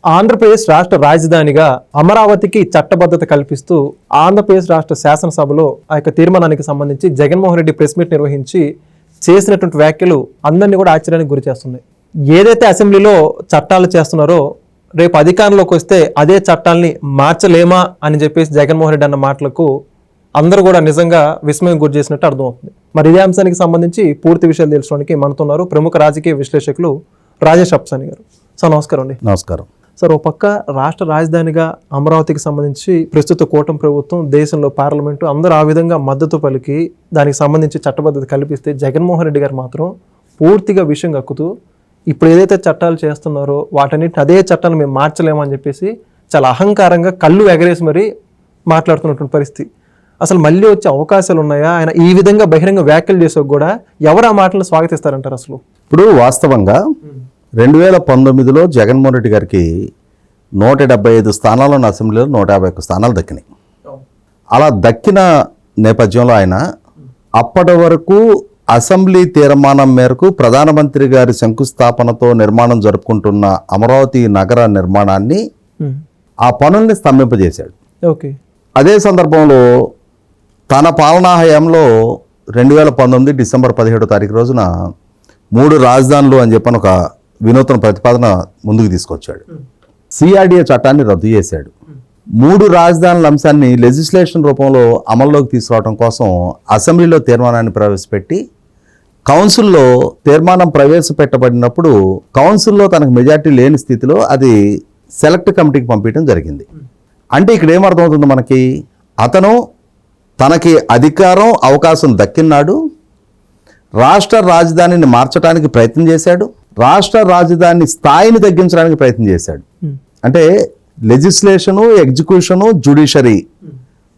ఆంధ్రప్రదేశ్ రాష్ట్ర రాజధానిగా అమరావతికి చట్టబద్ధత కల్పిస్తూ ఆంధ్రప్రదేశ్ రాష్ట్ర శాసనసభలో ఆ యొక్క తీర్మానానికి సంబంధించి జగన్మోహన్ రెడ్డి ప్రెస్ మీట్ నిర్వహించి చేసినటువంటి వ్యాఖ్యలు అందరినీ కూడా ఆశ్చర్యానికి గురి చేస్తున్నాయి. ఏదైతే అసెంబ్లీలో చట్టాలు చేస్తున్నారో రేపు అధికారంలోకి వస్తే అదే చట్టాలని మార్చలేమా అని చెప్పేసి జగన్మోహన్ రెడ్డి అన్న మాటలకు అందరూ కూడా నిజంగా విస్మయం గురి చేసినట్టు అర్థమవుతుంది. మరి ఇదే అంశానికి సంబంధించి పూర్తి విషయాలు తెలుసుకోవడానికి మనతున్నారు ప్రముఖ రాజకీయ విశ్లేషకులు రాజేష్ అప్సాని గారు. సార్ నమస్కారం అండి. నమస్కారం సార్, ఓ పక్క రాష్ట్ర రాజధానిగా అమరావతికి సంబంధించి ప్రస్తుత కూటమి ప్రభుత్వం, దేశంలో పార్లమెంటు అందరూ ఆ విధంగా మద్దతు పలికి దానికి సంబంధించి చట్టబద్ధత కల్పిస్తే జగన్మోహన్ రెడ్డి గారు మాత్రం పూర్తిగా విషయం కక్కుతూ ఇప్పుడు ఏదైతే చట్టాలు చేస్తున్నారో వాటన్నిటిని అదే చట్టాలు మేము మార్చలేమని చెప్పేసి చాలా అహంకారంగా కళ్ళు ఎగరేసి మరీ మాట్లాడుతున్నటువంటి పరిస్థితి. అసలు మళ్ళీ వచ్చే అవకాశాలు ఉన్నాయా? ఆయన ఈ విధంగా బహిరంగ వ్యాఖ్యలు చేసే కూడా ఎవరు ఆ మాటలను స్వాగతిస్తారంటారు? అసలు ఇప్పుడు వాస్తవంగా 2019లో జగన్మోహన్ రెడ్డి గారికి 175 స్థానాలను అసెంబ్లీలో 151 స్థానాలు దక్కినాయి. అలా దక్కిన నేపథ్యంలో ఆయన అప్పటి వరకు అసెంబ్లీ తీర్మానం మేరకు ప్రధానమంత్రి గారి శంకుస్థాపనతో నిర్మాణం జరుపుకుంటున్న అమరావతి నగర నిర్మాణాన్ని ఆ పనుల్ని స్తంభింపజేశాడు. ఓకే. అదే సందర్భంలో తన పాలనా హయాంలో 2019 డిసెంబర్ 17వ తారీఖు రోజున 3 రాజధానులు అని చెప్పని ఒక వినూత్న ప్రతిపాదన ముందుకు తీసుకొచ్చాడు. సిఆర్డిఏ చట్టాన్ని రద్దు చేశాడు. 3 రాజధానుల అంశాన్ని లెజిస్లేషన్ రూపంలో అమల్లోకి తీసుకురావడం కోసం అసెంబ్లీలో తీర్మానాన్ని ప్రవేశపెట్టి కౌన్సిల్లో తీర్మానం ప్రవేశపెట్టబడినప్పుడు కౌన్సిల్లో తనకు మెజార్టీ లేని స్థితిలో అది సెలెక్ట్ కమిటీకి పంపించడం జరిగింది. అంటే ఇక్కడ ఏమర్థమవుతుంది మనకి, అతను తనకి అధికారం అవకాశం దక్కినాడు, రాష్ట్ర రాజధానిని మార్చడానికి ప్రయత్నం చేశాడు, రాష్ట్ర రాజధాని స్థాయిని తగ్గించడానికి ప్రయత్నం చేశాడు. అంటే లెజిస్లేషను, ఎగ్జిక్యూషను, జ్యుడిషరీ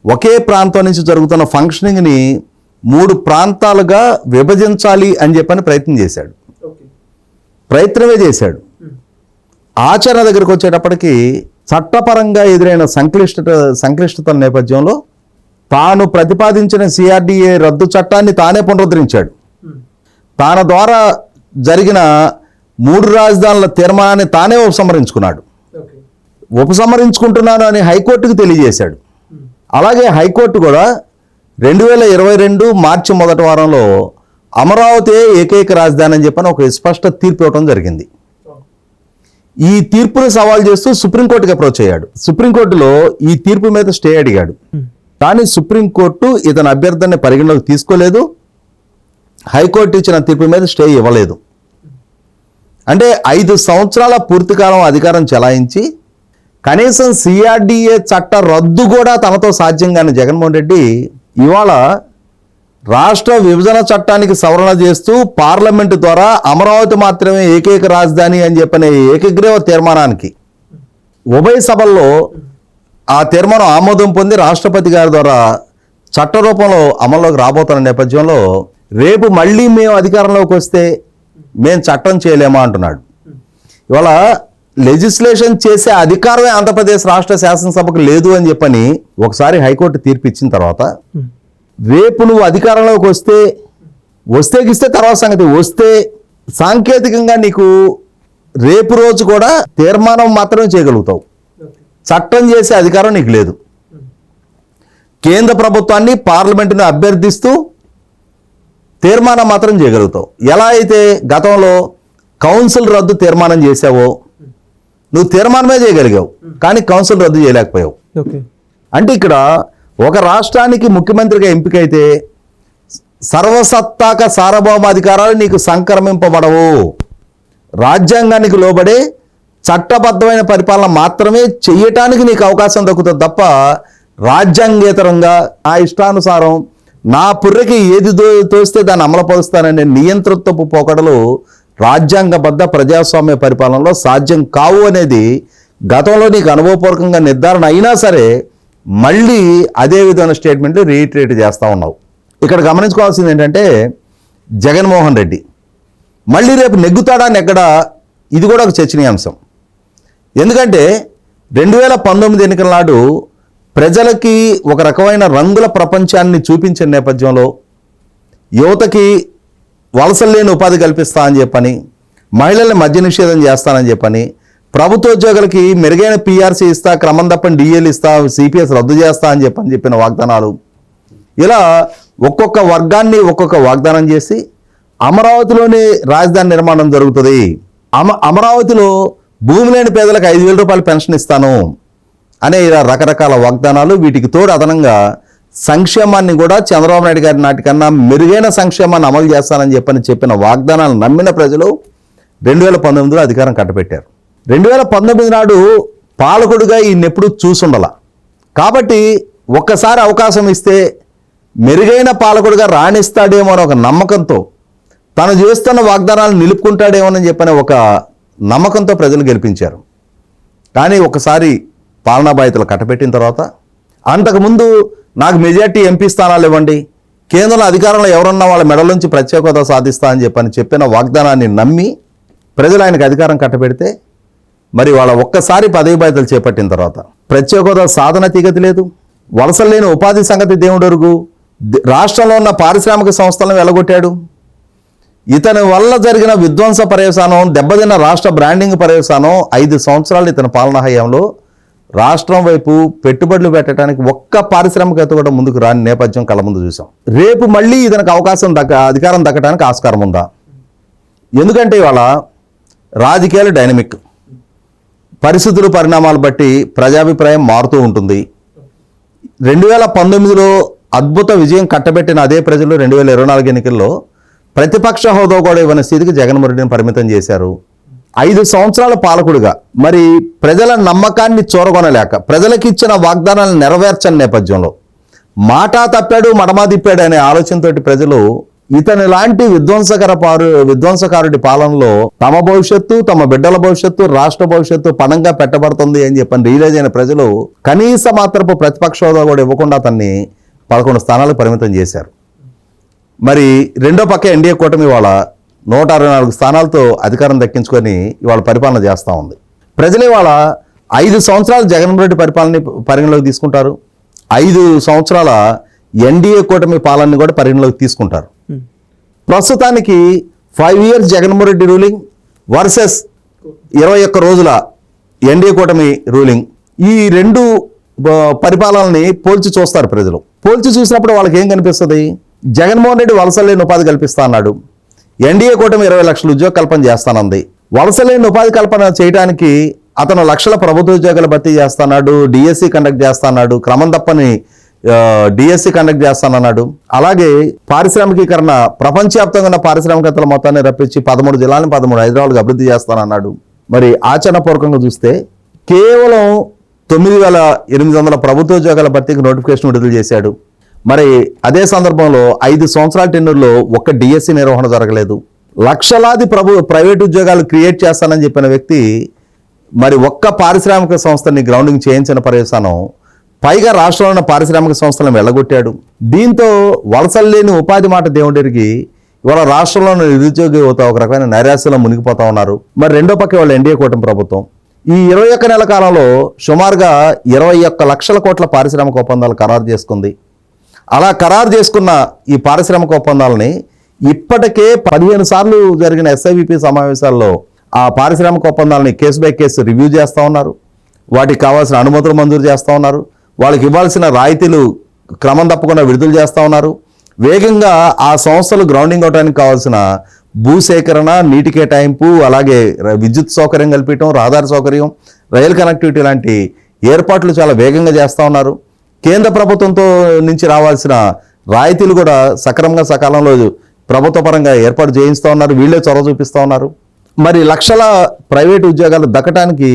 ఒకే ప్రాంతం నుంచి జరుగుతున్న ఫంక్షనింగ్ని 3 ప్రాంతాలుగా విభజించాలి అని చెప్పని ప్రయత్నం చేశాడు. ప్రయత్నమే చేశాడు. ఆచరణ దగ్గరకు వచ్చేటప్పటికి చట్టపరంగా ఎదురైన సంక్లిష్టతల నేపథ్యంలో తాను ప్రతిపాదించిన సిఆర్డిఏ రద్దు చట్టాన్ని తానే పునరుద్ధరించాడు. తన ద్వారా జరిగిన 3 రాజధానుల తీర్మానాన్ని తానే ఉపసంహరించుకుంటున్నాను అని హైకోర్టుకు తెలియజేశాడు. అలాగే హైకోర్టు కూడా 2022 మార్చి మొదటి వారంలో అమరావతి ఏకైక రాజధాని అని చెప్పని ఒక స్పష్ట తీర్పు ఇవ్వడం జరిగింది. ఈ తీర్పును సవాల్ చేస్తూ సుప్రీంకోర్టుకి అప్రోచ్ అయ్యాడు. సుప్రీంకోర్టులో ఈ తీర్పు మీద స్టే అడిగాడు. కానీ సుప్రీంకోర్టు ఇతని అభ్యర్థనని పరిగణలోకి తీసుకోలేదు. హైకోర్టు ఇచ్చిన తీర్పు మీద స్టే ఇవ్వలేదు. అంటే 5 సంవత్సరాల పూర్తికాలం అధికారం చెలాయించి కనీసం సిఆర్డిఏ చట్ట రద్దు కూడా తనతో సాధ్యం కాని జగన్మోహన్ రెడ్డి ఇవాళ రాష్ట్ర విభజన చట్టానికి సవరణ చేస్తూ పార్లమెంటు ద్వారా అమరావతి మాత్రమే ఏకైక రాజధాని అని చెప్పనే ఏకగ్రీవ తీర్మానానికి ఉభయ సభల్లో ఆ తీర్మానం ఆమోదం పొంది రాష్ట్రపతి గారి ద్వారా చట్ట రూపంలో అమల్లోకి రాబోతున్న నేపథ్యంలో రేపు మళ్ళీ మేము అధికారంలోకి వస్తే మేము చట్టం చేయలేమా అంటున్నాడు. ఇవాళ లెజిస్లేషన్ చేసే అధికారమే ఆంధ్రప్రదేశ్ రాష్ట్ర శాసనసభకు లేదు అని చెప్పని ఒకసారి హైకోర్టు తీర్పు ఇచ్చిన తర్వాత రేపు నువ్వు అధికారంలోకి వస్తే తర్వాత సంగతి, వస్తే సాంకేతికంగా నీకు రేపు రోజు కూడా తీర్మానం మాత్రమే చేయగలుగుతావు, చట్టం చేసే అధికారం నీకు లేదు. కేంద్ర ప్రభుత్వాన్ని పార్లమెంటుని అభ్యర్థిస్తూ తీర్మానం మాత్రం చేయగలుగుతావు. ఎలా అయితే గతంలో కౌన్సిల్ రద్దు తీర్మానం చేసావో నువ్వు తీర్మానమే చేయగలిగావు, కానీ కౌన్సిల్ రద్దు చేయలేకపోయావు. అంటే ఇక్కడ ఒక రాష్ట్రానికి ముఖ్యమంత్రిగా ఎంపికైతే సర్వసత్తాక సార్వభౌమాధికారాలు నీకు సంక్రమింపబడవు. రాజ్యాంగానికి లోబడే చట్టబద్ధమైన పరిపాలన మాత్రమే చెయ్యటానికి నీకు అవకాశం దక్కుతుంది తప్ప రాజ్యాంగేతరంగా నా ఇష్టానుసారం నా పుర్రెకి ఏది తోస్తే దాన్ని అమలుపరుస్తాననే నియంతృత్వపు పోకడలు రాజ్యాంగబద్ధ ప్రజాస్వామ్య పరిపాలనలో సాధ్యం కావు అనేది గతంలో నీకు అనుభవపూర్వకంగా నిర్ధారణ అయినా సరే మళ్ళీ అదే విధమైన స్టేట్మెంట్లు రీఇటరేట్ చేస్తూ ఉన్నావు. ఇక్కడ గమనించుకోవాల్సింది ఏంటంటే జగన్మోహన్ రెడ్డి మళ్ళీ రేపు నెగ్గడా ఇది కూడా ఒక చర్చనీయాంశం. ఎందుకంటే 2019 ఎన్నికల నాడు ప్రజలకి ఒక రకమైన రంగుల ప్రపంచాన్ని చూపించిన నేపథ్యంలో యువతకి వలసలు లేని ఉపాధి కల్పిస్తా అని చెప్పని, మహిళల్ని మద్య నిషేధం చేస్తానని చెప్పని, ప్రభుత్వ ఉద్యోగులకి మెరుగైన పిఆర్సీ ఇస్తా, క్రమం తప్పని డిఏలు ఇస్తా, సిపిఎస్ రద్దు చేస్తా అని చెప్పిన వాగ్దానాలు, ఇలా ఒక్కొక్క వర్గాన్ని ఒక్కొక్క వాగ్దానం చేసి అమరావతిలోనే రాజధాని నిర్మాణం జరుగుతుంది, అమరావతిలో భూమి లేని పేదలకు 5,000 రూపాయలు పెన్షన్ ఇస్తాను అనే ఇలా రకరకాల వాగ్దానాలు. వీటికి తోడు అదనంగా సంక్షేమాన్ని కూడా చంద్రబాబు నాయుడు గారి నాటికన్నా మెరుగైన సంక్షేమాన్ని అమలు చేస్తానని చెప్పిన వాగ్దానాలు నమ్మిన ప్రజలు 2019లో అధికారం కట్టబెట్టారు. 2019 నాడు పాలకుడిగా ఈయనెప్పుడు చూసుండాల. కాబట్టి ఒక్కసారి అవకాశం ఇస్తే మెరుగైన పాలకుడిగా రాణిస్తాడేమో అని ఒక నమ్మకంతో, తను చేస్తున్న వాగ్దానాలను నిలుపుకుంటాడేమోనని చెప్పిన ఒక నమ్మకంతో ప్రజలు గెలిపించారు. కానీ ఒకసారి పాలనా బాధ్యతలు కట్టబెట్టిన తర్వాత, అంతకుముందు నాకు మెజార్టీ ఎంపీ స్థానాలు ఇవ్వండి, కేంద్రంలో అధికారంలో ఎవరన్నా వాళ్ళ మెడల నుంచి ప్రత్యేక హోదా సాధిస్తా అని చెప్పిన వాగ్దానాన్ని నమ్మి ప్రజలు ఆయనకు అధికారం కట్టబెడితే, మరి వాళ్ళ ఒక్కసారి పదవి బాధ్యతలు చేపట్టిన తర్వాత ప్రత్యేక హోదా సాధన తీగతి లేదు, వలసలు లేని ఉపాధి సంగతి దేవుడరుగు, రాష్ట్రంలో ఉన్న పారిశ్రామిక సంస్థలను వెలగొట్టాడు. ఇతని వల్ల జరిగిన విధ్వంస పర్యవసానం, దెబ్బతిన్న రాష్ట్ర బ్రాండింగ్ పర్యవసానం 5 సంవత్సరాలు ఇతని పాలనా హయాంలో రాష్ట్రం వైపు పెట్టుబడులు పెట్టడానికి ఒక్క పారిశ్రామికవేత్త కూడా ముందుకు రాని నేపథ్యం కళ్ళ ముందు చూసాం. రేపు మళ్ళీ ఇతనికి అధికారం దక్కడానికి ఆస్కారం ఉందా? ఎందుకంటే ఇవాళ రాజకీయాలు డైనమిక్, పరిస్థితులు పరిణామాలు బట్టి ప్రజాభిప్రాయం మారుతూ ఉంటుంది. 2019లో అద్భుత విజయం కట్టబెట్టిన అదే ప్రజలు 2024 ఎన్నికల్లో ప్రతిపక్ష హోదా కూడా ఇవ్వని స్థితికి జగన్మోహన్ రెడ్డిని పరిమితం చేశారు. 5 సంవత్సరాల పాలకుడిగా మరి ప్రజల నమ్మకాన్ని చూరగొనలేక, ప్రజలకు ఇచ్చిన వాగ్దానాలను నెరవేర్చని నేపథ్యంలో మాటా తప్పాడు మడమా తిప్పాడు అనే ఆలోచనతోటి ప్రజలు ఇతని లాంటి విధ్వంసకారుడి పాలనలో తమ భవిష్యత్తు, తమ బిడ్డల భవిష్యత్తు, రాష్ట్ర భవిష్యత్తు పణంగా పెట్టబడుతుంది అని రియలైజ్ అయిన ప్రజలు కనీస మాత్రపు ప్రతిపక్ష హోదా కూడా ఇవ్వకుండా అతన్ని 11 స్థానాలకు పరిమితం చేశారు. మరి రెండో పక్క ఎన్డీఏ కూటమి ఇవాళ 164 స్థానాలతో అధికారం దక్కించుకొని ఇవాళ పరిపాలన చేస్తూ ఉంది. ప్రజలు ఇవాళ 5 సంవత్సరాలు జగన్మోహన్ రెడ్డి పరిపాలన పరిగణలోకి తీసుకుంటారు, 5 సంవత్సరాల ఎన్డీఏ కూటమి పాలనని కూడా పరిగణలోకి తీసుకుంటారు. ప్రస్తుతానికి 5 years Jaganmohan Reddy ruling versus 21 రోజుల ఎన్డీఏ కూటమి రూలింగ్, ఈ రెండు పరిపాలనని పోల్చి చూస్తారు ప్రజలు. పోల్చి చూసినప్పుడు వాళ్ళకి ఏం కనిపిస్తుంది? జగన్మోహన్ రెడ్డి వలసలేని ఉపాధి కల్పిస్తా అన్నాడు, ఎన్డీఏ కూటమి 20 లక్షల ఉద్యోగ కల్పన చేస్తానంది. వలసలేని ఉపాధి కల్పన చేయడానికి అతను లక్షల ప్రభుత్వ ఉద్యోగాలు భర్తీ చేస్తున్నాడు, డిఎస్సి కండక్ట్ చేస్తున్నాడు, క్రమం తప్పని డిఎస్సి కండక్ట్ చేస్తానన్నాడు. అలాగే పారిశ్రామికీకరణ, ప్రపంచవ్యాప్తంగా ఉన్న పారిశ్రామికవేత్తల మొత్తాన్ని రప్పించి 13 జిల్లాలను 13 హైదరాబాద్కు అభివృద్ధి చేస్తానన్నాడు. మరి ఆచరణపూర్వకంగా చూస్తే కేవలం 9,800 ప్రభుత్వ ఉద్యోగాల భర్తీకి నోటిఫికేషన్ విడుదల చేశాడు. మరి అదే సందర్భంలో 5 సంవత్సరాల టెన్యూర్లో ఒక్క డిఎస్సి నిర్వహణ జరగలేదు. లక్షలాది ప్రైవేట్ ఉద్యోగాలు క్రియేట్ చేస్తానని చెప్పిన వ్యక్తి మరి ఒక్క పారిశ్రామిక సంస్థని గ్రౌండింగ్ చేయించిన పర్యవసానం, పైగా రాష్ట్రంలో ఉన్న పారిశ్రామిక సంస్థలను వెళ్ళగొట్టాడు. దీంతో వలసలు లేని ఉపాధి మాట దేవుడికి ఇవాళ రాష్ట్రంలో నిరుద్యోగ యువత ఒక రకమైన నైరాశ్యంలో మునిగిపోతా ఉన్నారు. మరి రెండో పక్క వాళ్ళ ఎన్డీఏ కూటమి ప్రభుత్వం ఈ 21 నెలల కాలంలో సుమారుగా 21 లక్షల కోట్ల పారిశ్రామిక ఒప్పందాలు ఖరారు చేసుకుంది. అలా ఖరారు చేసుకున్న ఈ పారిశ్రామిక ఒప్పందాలని ఇప్పటికే 15 సార్లు జరిగిన ఎస్ఐవిపి సమావేశాల్లో ఆ పారిశ్రామిక ఒప్పందాలని కేసు బై కేసు రివ్యూ చేస్తూ ఉన్నారు, వాటికి కావాల్సిన అనుమతులు మంజూరు చేస్తూ ఉన్నారు, వాళ్ళకి ఇవ్వాల్సిన రాయితీలు క్రమం తప్పకుండా విడుదల చేస్తూ ఉన్నారు. వేగంగా ఆ సంస్థలు గ్రౌండింగ్ అవడానికి కావాల్సిన భూసేకరణ, నీటి కేటాయింపు, అలాగే విద్యుత్ సౌకర్యం కల్పించడం, రహదారి సౌకర్యం, రైలు కనెక్టివిటీ లాంటి ఏర్పాట్లు చాలా వేగంగా చేస్తూ ఉన్నారు. కేంద్ర ప్రభుత్వంతో నుంచి రావాల్సిన రాయితీలు కూడా సకాలంలో ప్రభుత్వ పరంగా ఏర్పాటు చేయిస్తూ ఉన్నారు, వీళ్ళే చొరవ చూపిస్తూ ఉన్నారు. మరి లక్షల ప్రైవేటు ఉద్యోగాలు దక్కడానికి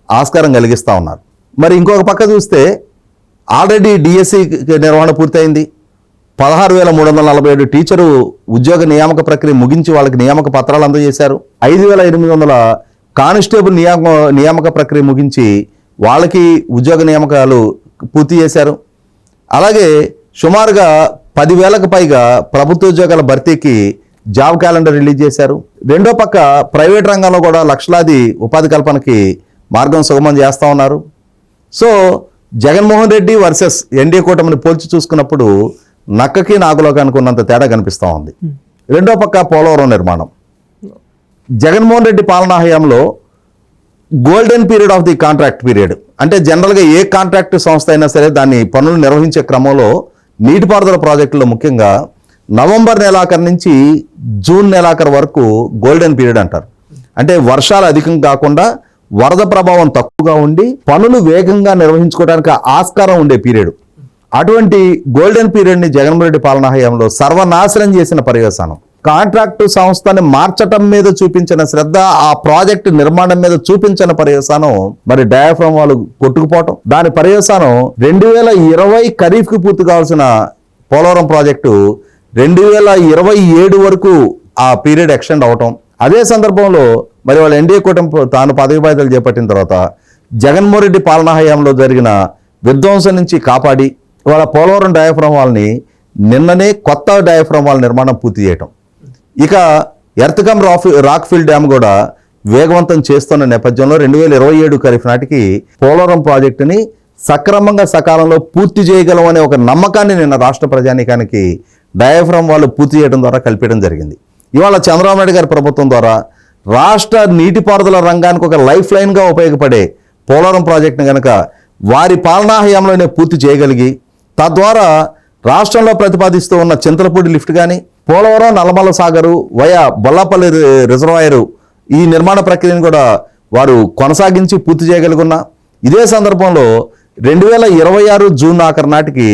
ఆస్కారం కలిగిస్తూ ఉన్నారు. మరి ఇంకొక పక్క చూస్తే ఆల్రెడీ డిఎస్సి నిర్వహణ పూర్తయింది. 16,347 టీచరు ఉద్యోగ నియామక ప్రక్రియ ముగించి వాళ్ళకి నియామక పత్రాలు అందజేశారు. 5,800 కానిస్టేబుల్ నియామక ప్రక్రియ ముగించి వాళ్ళకి ఉద్యోగ నియామకాలు పూర్తి చేశారు. అలాగే సుమారుగా 10,000కు పైగా ప్రభుత్వ ఉద్యోగాల భర్తీకి జాబ్ క్యాలెండర్ రిలీజ్ చేశారు. రెండో పక్క ప్రైవేట్ రంగంలో కూడా లక్షలాది ఉపాధి కల్పనకి మార్గం సుగమం చేస్తూ ఉన్నారు. So Jaganmohan Reddy versus NDA కూటమిని పోల్చి చూసుకున్నప్పుడు నక్కకి నాగులోకానికి ఉన్నంత తేడా కనిపిస్తూ ఉంది. రెండో పక్క పోలవరం నిర్మాణం, జగన్మోహన్ రెడ్డి పాలనా హయాంలో golden period of the contract period. అంటే జనరల్గా ఏ కాంట్రాక్ట్ సంస్థ అయినా సరే దాన్ని పనులు నిర్వహించే క్రమంలో నీటిపారుదల ప్రాజెక్టులో ముఖ్యంగా నవంబర్ నెలాఖరు నుంచి జూన్ నెలాఖరు వరకు గోల్డెన్ పీరియడ్ అంటారు. అంటే వర్షాలు అధికం కాకుండా వరద ప్రభావం తక్కువగా ఉండి పనులు వేగంగా నిర్వహించుకోవడానికి ఆస్కారం ఉండే పీరియడ్. అటువంటి గోల్డెన్ పీరియడ్ని జగన్మోహన్ రెడ్డి పాలనా హయాంలో సర్వనాశనం చేసిన పర్యవసానం. కాంట్రాక్టు సంస్థని మార్చటం మీద చూపించిన శ్రద్ధ, ఆ ప్రాజెక్టు నిర్మాణం మీద చూపించిన పర్యవసానం మరి డయాఫ్రమ్ వాళ్ళు కొట్టుకుపోవటం. దాని పర్యవసానం 2020 ఖరీఫ్కి పూర్తి కావాల్సిన పోలవరం ప్రాజెక్టు 2027 వరకు ఆ పీరియడ్ ఎక్స్టెండ్ అవటం. అదే సందర్భంలో మరి వాళ్ళ ఎన్డీఏ కూటమి తాను పదవి బాధ్యతలు చేపట్టిన తర్వాత జగన్మోహన్ రెడ్డి పాలనా హయాంలో జరిగిన విధ్వంసం నుంచి కాపాడి వాళ్ళ పోలవరం డయాఫ్రమ్ వాళ్ళని నిన్ననే కొత్త డయాఫ్రమ్ వాళ్ళ నిర్మాణం పూర్తి చేయటం. ఇక ఎర్త్కమ్ రాక్ఫిల్ డ్యామ్ కూడా వేగవంతం చేస్తున్న నేపథ్యంలో 2027 ఖరీఫ్ నాటికి పోలవరం ప్రాజెక్టుని సక్రమంగా సకాలంలో పూర్తి చేయగలం అనే ఒక నమ్మకాన్ని నిన్న రాష్ట్ర ప్రజానీకానికి డయాఫ్రమ్ వాళ్ళు పూర్తి చేయడం ద్వారా కల్పించడం జరిగింది. ఇవాళ చంద్రబాబు నాయుడు గారి ప్రభుత్వం ద్వారా రాష్ట్ర నీటిపారుదల రంగానికి ఒక లైఫ్ లైన్గా ఉపయోగపడే పోలవరం ప్రాజెక్టుని కనుక వారి పాలనా హయాంలోనే పూర్తి చేయగలిగి తద్వారా రాష్ట్రంలో ప్రతిపాదిస్తూ ఉన్న చింతలపూడి లిఫ్ట్ కానీ పోలవరం నల్లమల్ల సాగరు వయా బొల్లాపల్లి రిజర్వాయరు ఈ నిర్మాణ ప్రక్రియను కూడా వారు కొనసాగించి పూర్తి చేయగలుగున్న ఇదే సందర్భంలో 2026 జూన్ ఆఖరు నాటికి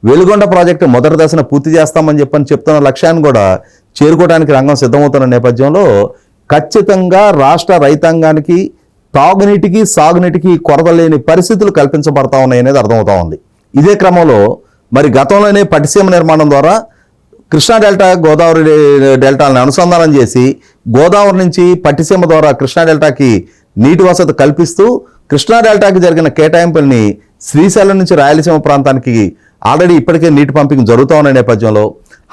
వెలుగొండ ప్రాజెక్టు మొదటి దశను పూర్తి చేస్తామని చెప్తున్న లక్ష్యాన్ని కూడా చేరుకోవడానికి రంగం సిద్ధమవుతున్న నేపథ్యంలో ఖచ్చితంగా రాష్ట్ర రైతాంగానికి తాగునీటికి సాగునీటికి కొరత లేని పరిస్థితులు కల్పించబడతా ఉన్నాయి అనేది అర్థమవుతా ఉంది. ఇదే క్రమంలో మరి గతంలోనే పట్టిసీమ నిర్మాణం ద్వారా కృష్ణా డెల్టా గోదావరి డెల్టాలను అనుసంధానం చేసి గోదావరి నుంచి పట్టిసీమ ద్వారా కృష్ణా డెల్టాకి నీటి వసతి కల్పిస్తూ కృష్ణా డెల్టాకి జరిగిన కేటాయింపుల్ని శ్రీశైలం నుంచి రాయలసీమ ప్రాంతానికి ఆల్రెడీ ఇప్పటికే నీటి పంపింగ్ జరుగుతూ ఉన్న నేపథ్యంలో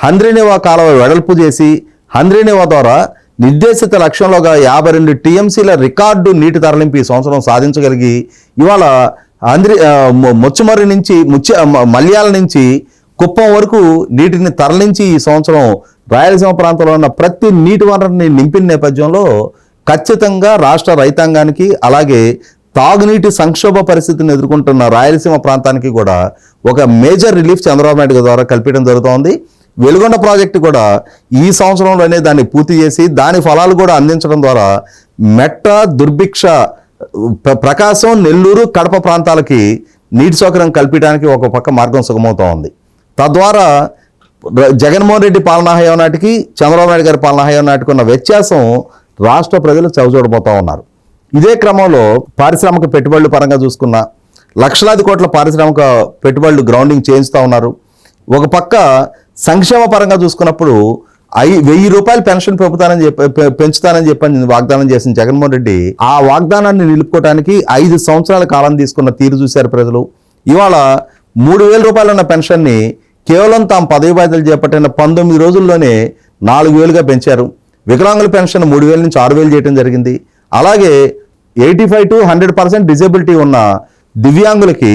హంద్రీనివా కాలువ వెడల్పు చేసి హంద్రీనివా ద్వారా నిర్దేశిత లక్ష్యంలోగా 52 టీఎంసీల రికార్డు నీటి తరలింపు ఈ సంవత్సరం సాధించగలిగి ఇవాళ ముచ్చుమర్రి నుంచి మల్యాల నుంచి కుప్పం వరకు నీటిని తరలించి ఈ సంవత్సరం రాయలసీమ ప్రాంతంలో ఉన్న ప్రతి నీటి వనరుని నింపిన నేపథ్యంలో ఖచ్చితంగా రాష్ట్ర రైతాంగానికి అలాగే తాగునీటి సంక్షోభ పరిస్థితిని ఎదుర్కొంటున్న రాయలసీమ ప్రాంతానికి కూడా ఒక మేజర్ రిలీఫ్ చంద్రబాబు నాయుడు ద్వారా కల్పించడం జరుగుతోంది. వెలుగొండ ప్రాజెక్టు కూడా ఈ సంవత్సరంలోనే దాన్ని పూర్తి చేసి దాని ఫలాలు కూడా అందించడం ద్వారా మెట్ట దుర్భిక్ష ప్రకాశం నెల్లూరు కడప ప్రాంతాలకి నీటి సౌకర్యం కల్పించడానికి ఒక పక్క మార్గం సుగమవుతూ ఉంది. తద్వారా జగన్మోహన్ రెడ్డి పాలనా హయాం నాటికి చంద్రబాబు నాయుడు గారి పాలనా హయాం నాటికి ఉన్న వ్యత్యాసం రాష్ట్ర ప్రజలు చవిచూడబోతూ ఉన్నారు. ఇదే క్రమంలో పారిశ్రామిక పెట్టుబడుల పరంగా చూసుకున్న లక్షలాది కోట్ల పారిశ్రామిక పెట్టుబడులు గ్రౌండింగ్ చేయిస్తూ ఉన్నారు. ఒక పక్క సంక్షేమ పరంగా చూసుకున్నప్పుడు 1000 రూపాయలు పెన్షన్ పెంచుతానని చెప్పని వాగ్దానం చేసిన జగన్మోహన్ రెడ్డి ఆ వాగ్దానాన్ని నిలుపుకోవడానికి 5 సంవత్సరాల కాలం తీసుకున్న తీరు చూశారు ప్రజలు. ఇవాళ 3000 రూపాయలు ఉన్న పెన్షన్ని కేవలం తాము పదవి బాధ్యతలు చేపట్టిన 19 రోజుల్లోనే 4000గా పెంచారు. వికలాంగుల పెన్షన్ 3000 నుంచి 6000 చేయడం జరిగింది. అలాగే 85 to 100% డిజేబిలిటీ ఉన్న దివ్యాంగులకి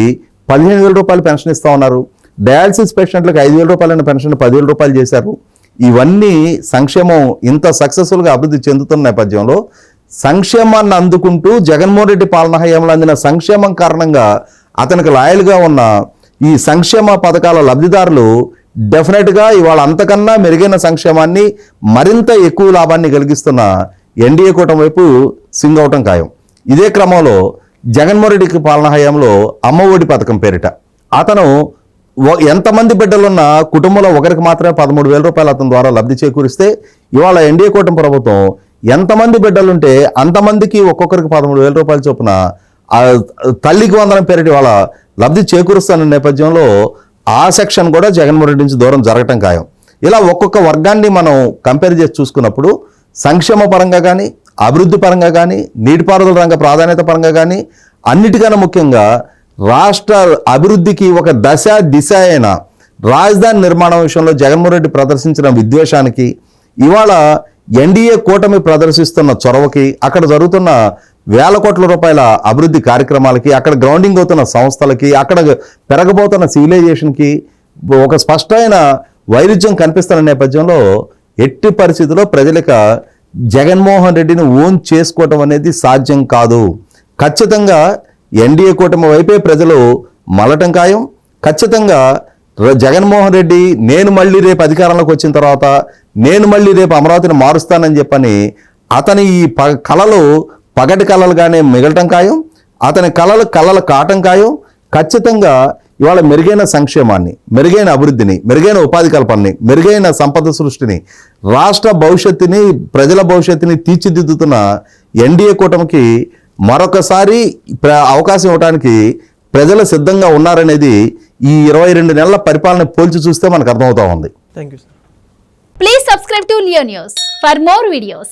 15,000 రూపాయలు పెన్షన్ ఇస్తూ ఉన్నారు. డయాలసిస్ పేషెంట్లకు 5,000 రూపాయలైన పెన్షన్ 10,000 రూపాయలు చేశారు. ఇవన్నీ సంక్షేమం ఇంత సక్సెస్ఫుల్గా అభివృద్ధి చెందుతున్న నేపథ్యంలో సంక్షేమాన్ని అందుకుంటూ జగన్మోహన్ రెడ్డి పాలనా హయాంలో అందిన సంక్షేమం కారణంగా అతనికి లాయల్గా ఉన్న ఈ సంక్షేమ పథకాల లబ్ధిదారులు డెఫినెట్గా ఇవాళ అంతకన్నా మెరుగైన సంక్షేమాన్ని మరింత ఎక్కువ లాభాన్ని కలిగిస్తున్న ఎన్డీఏ కూటమి వైపు సింగ్ అవటం ఖాయం. ఇదే క్రమంలో జగన్మోహన్ రెడ్డికి పాలనా హయాంలో అమ్మఒడి పథకం పేరిట అతను ఎంతమంది బిడ్డలున్న కుటుంబంలో ఒకరికి మాత్రమే 13,000 రూపాయలు అతని ద్వారా లబ్ధి చేకూరిస్తే ఇవాళ ఎన్డీఏ కూటమి ప్రభుత్వం ఎంతమంది బిడ్డలుంటే అంతమందికి ఒక్కొక్కరికి 13,000 రూపాయలు చొప్పున తల్లికి వందనం పేరిట ఇవాళ లబ్ధి చేకూరుస్తున్న నేపథ్యంలో ఆ సెక్షన్ కూడా జగన్మోహన్ రెడ్డి నుంచి దూరం జరగటం ఖాయం. ఇలా ఒక్కొక్క వర్గాన్ని మనం కంపేర్ చేసి చూసుకున్నప్పుడు సంక్షేమ పరంగా కానీ అభివృద్ధి పరంగా కానీ నీటిపారుదల రంగ ప్రాధాన్యత పరంగా కానీ అన్నిటికన్నా ముఖ్యంగా రాష్ట్ర అభివృద్ధికి ఒక దశ దిశ అయిన రాజధాని నిర్మాణం విషయంలో జగన్మోహన్ రెడ్డి ప్రదర్శించిన విద్వేషానికి ఇవాళ ఎన్డీఏ కూటమి ప్రదర్శిస్తున్న చొరవకి అక్కడ జరుగుతున్న వేల కోట్ల రూపాయల అభివృద్ధి కార్యక్రమాలకి అక్కడ గ్రౌండింగ్ అవుతున్న సంస్థలకి అక్కడ పెరగబోతున్న సివిలైజేషన్కి ఒక స్పష్టమైన వైరుధ్యం కనిపిస్తున్న నేపథ్యంలో ఎట్టి పరిస్థితుల్లో ప్రజలకు జగన్మోహన్ రెడ్డిని ఓన్ చేసుకోవటం అనేది సాధ్యం కాదు. ఖచ్చితంగా ఎన్డీఏ కూటమి వైపే ప్రజలు మలటం ఖాయం. ఖచ్చితంగా జగన్మోహన్ రెడ్డి నేను మళ్ళీ రేపు అధికారంలోకి వచ్చిన తర్వాత నేను మళ్ళీ రేపు అమరావతిని మారుస్తానని చెప్పని అతని ఈ కళలు పగటి కళలుగానే మిగలటం ఖాయం. అతని కళల కాటం ఖాయం. ఖచ్చితంగా ఇవాళ మెరుగైన సంక్షేమాన్ని, మెరుగైన అభివృద్ధిని, మెరుగైన ఉపాధి కల్పనని, మెరుగైన సంపద సృష్టిని, రాష్ట్ర భవిష్యత్తుని, ప్రజల భవిష్యత్తుని తీర్చిదిద్దుతున్న ఎన్డీఏ కూటమికి మరొకసారి అవకాశం ఇవ్వడానికి ప్రజలు సిద్ధంగా ఉన్నారనేది ఈ 22 నెలల పరిపాలన పోల్చి చూస్తే మనకు అర్థమవుతా ఉంది. Thank you sir. Please subscribe to Leo News for more videos.